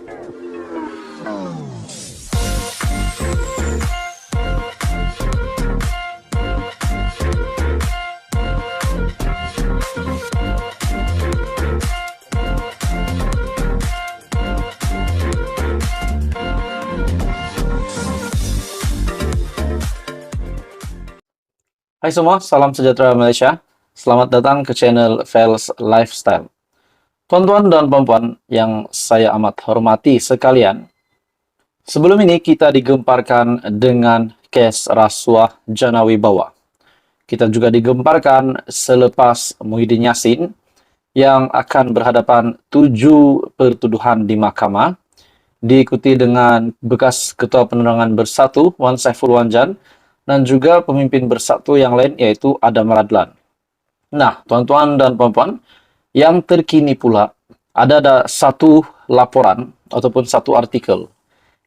Hai semua, salam sejahtera Malaysia. Selamat datang ke channel Fels Lifestyle. Tuan-tuan dan puan-puan yang saya amat hormati sekalian, sebelum ini kita digemparkan dengan kes rasuah Jana Wibawa. Kita juga digemparkan selepas Muhyiddin Yassin yang akan berhadapan 7 pertuduhan di mahkamah, diikuti dengan bekas Ketua Penerangan Bersatu Wan Saiful Wanjan dan juga pemimpin Bersatu yang lain yaitu Adam Radlan. Nah, tuan-tuan dan puan-puan, yang terkini pula ada satu laporan ataupun satu artikel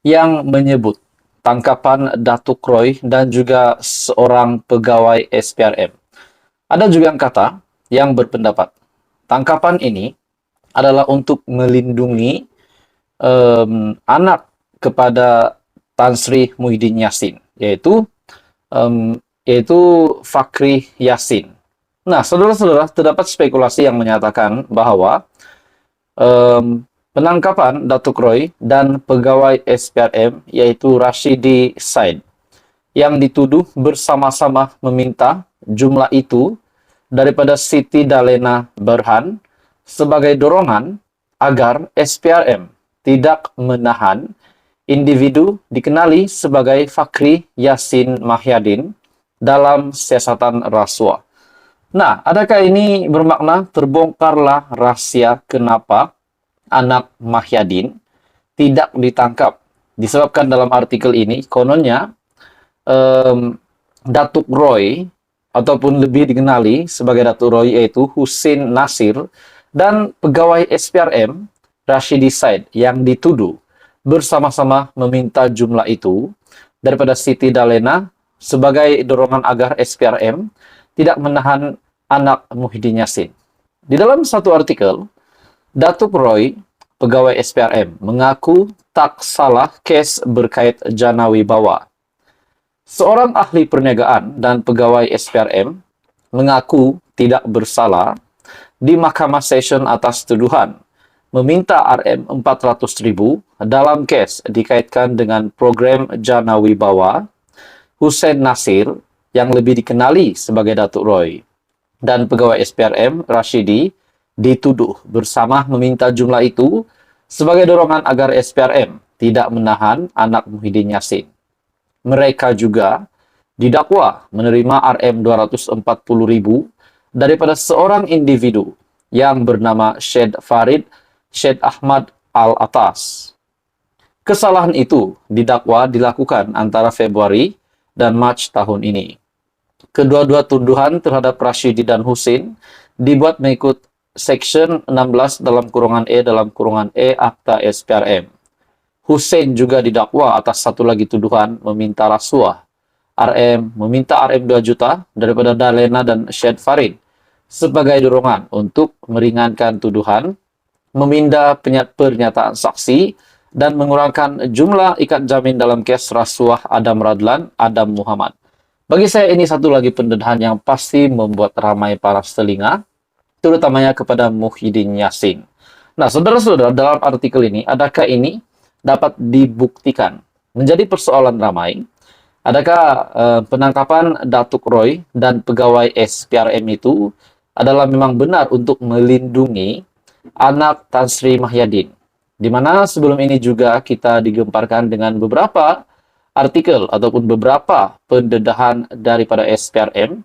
yang menyebut tangkapan Datuk Roy dan juga seorang pegawai SPRM. Ada juga yang kata yang berpendapat tangkapan ini adalah untuk melindungi anak kepada Tan Sri Muhyiddin Yassin, yaitu Fakhri Yassin. Nah, saudara-saudara, terdapat spekulasi yang menyatakan bahwa penangkapan Datuk Roy dan pegawai SPRM yaitu Rashidi Said yang dituduh bersama-sama meminta jumlah itu daripada Siti Dalena Berhan sebagai dorongan agar SPRM tidak menahan individu dikenali sebagai Fakhri Yassin Mahyadin dalam siasatan rasuah. Nah, adakah ini bermakna terbongkarlah rahasia kenapa anak Mahyadin tidak ditangkap? Disebabkan dalam artikel ini, kononnya Datuk Roy ataupun lebih dikenali sebagai Datuk Roy yaitu Husin Nasir dan pegawai SPRM Rashidi Said yang dituduh bersama-sama meminta jumlah itu daripada Siti Dalena sebagai dorongan agar SPRM tidak menahan anak Muhyiddin Yassin. Di dalam satu artikel, Datuk Roy, pegawai SPRM, mengaku tak salah kes berkait Jana Wibawa. Seorang ahli perniagaan dan pegawai SPRM mengaku tidak bersalah di Mahkamah Session atas tuduhan meminta RM400.000 dalam kes dikaitkan dengan program Jana Wibawa. Husin Nasir yang lebih dikenali sebagai Datuk Roy dan pegawai SPRM Rashidi dituduh bersama meminta jumlah itu sebagai dorongan agar SPRM tidak menahan anak Muhyiddin Yassin. Mereka juga didakwa menerima RM240.000 daripada seorang individu yang bernama Syed Ahmad Al-Atas. Kesalahan itu didakwa dilakukan antara Februari dan Mac tahun ini. Kedua-dua tuduhan terhadap Rashidi dan Husin dibuat mengikut Section 16 dalam kurungan E Akta SPRM. Husin juga didakwa atas satu lagi tuduhan meminta rasuah. Meminta RM 2 juta daripada Dalena dan Syed Farid sebagai dorongan untuk meringankan tuduhan, meminda pernyataan saksi, dan mengurangkan jumlah ikat jamin dalam kes rasuah Adam Radlan, Adam Muhammad. Bagi saya ini satu lagi pendedahan yang pasti membuat ramai paras telinga, terutamanya kepada Muhyiddin Yassin. Nah, saudara-saudara, dalam artikel ini, adakah ini dapat dibuktikan? Menjadi persoalan ramai, adakah penangkapan Datuk Roy dan pegawai SPRM itu adalah memang benar untuk melindungi anak Tan Sri Mahyadin, di mana sebelum ini juga kita digemparkan dengan beberapa artikel ataupun beberapa pendedahan daripada SPRM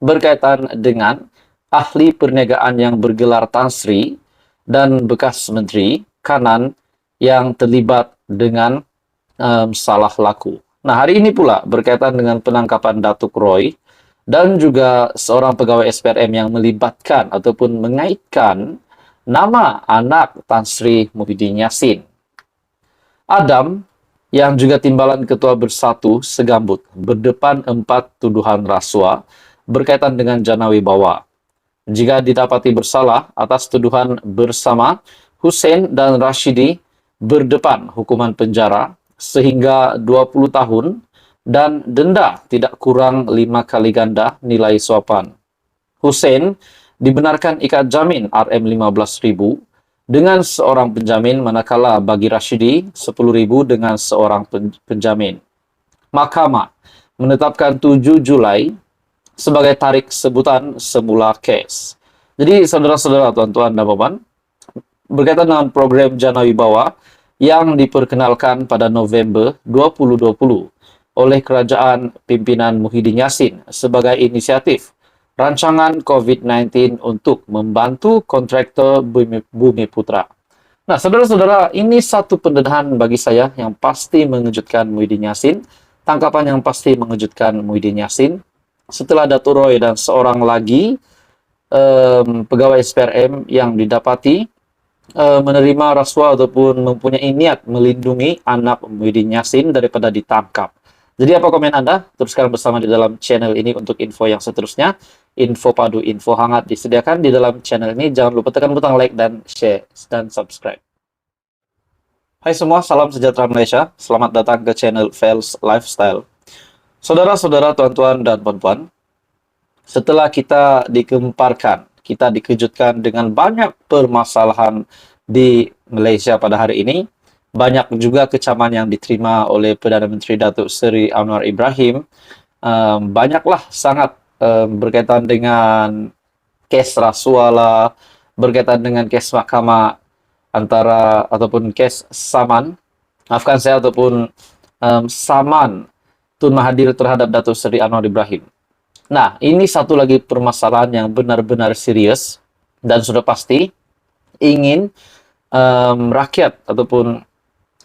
berkaitan dengan ahli perniagaan yang bergelar Tan Sri dan bekas menteri kanan yang terlibat dengan salah laku. Nah, hari ini pula berkaitan dengan penangkapan Datuk Roy dan juga seorang pegawai SPRM yang melibatkan ataupun mengaitkan nama anak Tan Sri Muhyiddin Yassin. Adam, yang juga timbalan Ketua Bersatu segambut, berdepan 4 tuduhan rasuah berkaitan dengan Jana Wibawa. Jika didapati bersalah atas tuduhan bersama, Husin dan Rashidi berdepan hukuman penjara sehingga 20 tahun dan denda tidak kurang 5 kali ganda nilai suapan. Hussein dibenarkan ikat jamin Rm15.000 dengan seorang penjamin, manakala bagi Rashidi 10.000 dengan seorang penjamin. Mahkamah menetapkan 7 Julai sebagai tarik sebutan semula kes. Jadi saudara-saudara, tuan-tuan dan puan, berkaitan dengan program Jana Wibawa yang diperkenalkan pada November 2020 oleh Kerajaan Pimpinan Muhyiddin Yassin sebagai inisiatif rancangan COVID-19 untuk membantu kontraktor Bumi Putra. Nah, saudara-saudara, ini satu pendedahan bagi saya yang pasti mengejutkan Muhyiddin Yassin, tangkapan yang pasti mengejutkan Muhyiddin Yassin, setelah Datuk Roy dan seorang lagi pegawai SPRM yang didapati menerima rasuah ataupun mempunyai niat melindungi anak Muhyiddin Yassin daripada ditangkap. Jadi apa komen Anda? Teruskan bersama di dalam channel ini untuk info yang seterusnya. Info padu, info hangat disediakan di dalam channel ini. Jangan lupa tekan butang like dan share dan subscribe. Hai semua, salam sejahtera Malaysia. Selamat datang ke channel Fels Lifestyle. Saudara-saudara, tuan-tuan dan puan-puan, setelah kita digemparkan, kita dikejutkan dengan banyak permasalahan di Malaysia pada hari ini, banyak juga kecaman yang diterima oleh Perdana Menteri Datuk Seri Anwar Ibrahim. Banyaklah sangat berkaitan dengan kes rasuah lah, berkaitan dengan kes mahkamah antara ataupun kes saman, maafkan saya, ataupun saman Tun Mahathir terhadap Datuk Seri Anwar Ibrahim. Nah, ini satu lagi permasalahan yang benar-benar serius dan sudah pasti ingin rakyat ataupun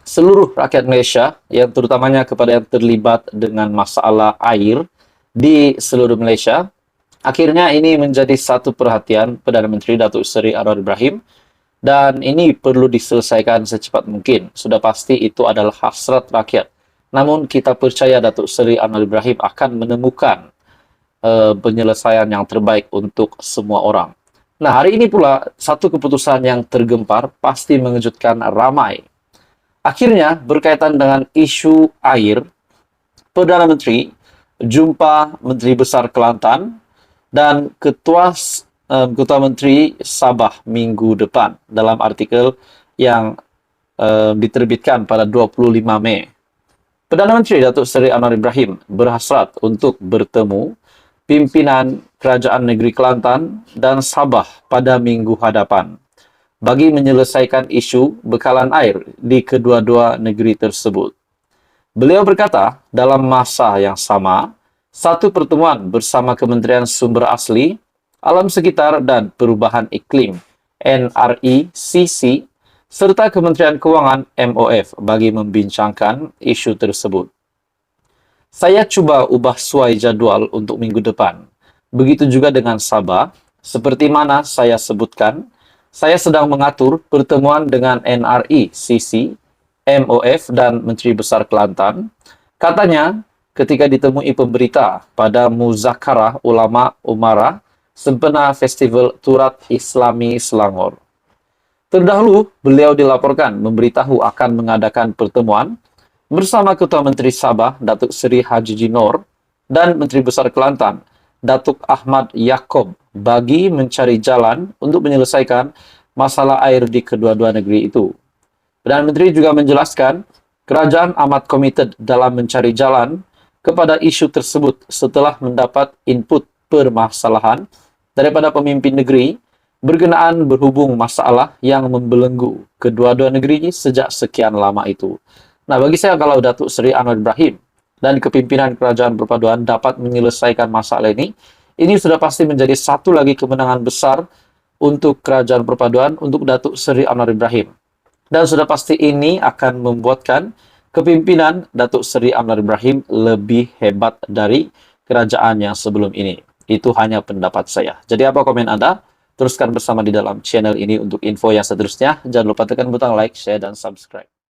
seluruh rakyat Malaysia, yang terutamanya kepada yang terlibat dengan masalah air di seluruh Malaysia, akhirnya ini menjadi satu perhatian Perdana Menteri Datuk Seri Anwar Ibrahim, dan ini perlu diselesaikan secepat mungkin. Sudah pasti itu adalah hasrat rakyat. Namun kita percaya Datuk Seri Anwar Ibrahim akan menemukan penyelesaian yang terbaik untuk semua orang. Nah, hari ini pula satu keputusan yang tergempar pasti mengejutkan ramai. Akhirnya, berkaitan dengan isu air, Perdana Menteri jumpa Menteri Besar Kelantan dan Ketua Menteri Sabah minggu depan dalam artikel yang diterbitkan pada 25 Mei. Perdana Menteri Datuk Seri Anwar Ibrahim berhasrat untuk bertemu pimpinan Kerajaan Negeri Kelantan dan Sabah pada minggu hadapan bagi menyelesaikan isu bekalan air di kedua-dua negeri tersebut. Beliau berkata, dalam masa yang sama, satu pertemuan bersama Kementerian Sumber Asli, Alam Sekitar dan Perubahan Iklim (NRICC) serta Kementerian Kewangan (MOF) bagi membincangkan isu tersebut. Saya cuba ubah suai jadual untuk minggu depan. Begitu juga dengan Sabah, seperti mana saya sebutkan, saya sedang mengatur pertemuan dengan NRICC, MOF, dan Menteri Besar Kelantan. Katanya, ketika ditemui pemberita pada Muzakarah Ulama Umara sempena Festival Turat Islami Selangor. Terdahulu, beliau dilaporkan memberitahu akan mengadakan pertemuan bersama Ketua Menteri Sabah, Datuk Seri Haji Jinor, dan Menteri Besar Kelantan, Datuk Ahmad Yaakob, bagi mencari jalan untuk menyelesaikan masalah air di kedua-dua negeri itu. Perdana Menteri juga menjelaskan, kerajaan amat komited dalam mencari jalan kepada isu tersebut setelah mendapat input permasalahan daripada pemimpin negeri berkenaan berhubung masalah yang membelenggu kedua-dua negeri sejak sekian lama itu. Nah, bagi saya, kalau Datuk Seri Anwar Ibrahim dan kepimpinan Kerajaan Perpaduan dapat menyelesaikan masalah ini sudah pasti menjadi satu lagi kemenangan besar untuk Kerajaan Perpaduan, untuk Datuk Seri Anwar Ibrahim. Dan sudah pasti ini akan membuatkan kepimpinan Datuk Seri Anwar Ibrahim lebih hebat dari kerajaan yang sebelum ini. Itu hanya pendapat saya. Jadi apa komen Anda? Teruskan bersama di dalam channel ini untuk info yang seterusnya. Jangan lupa tekan butang like, share, dan subscribe.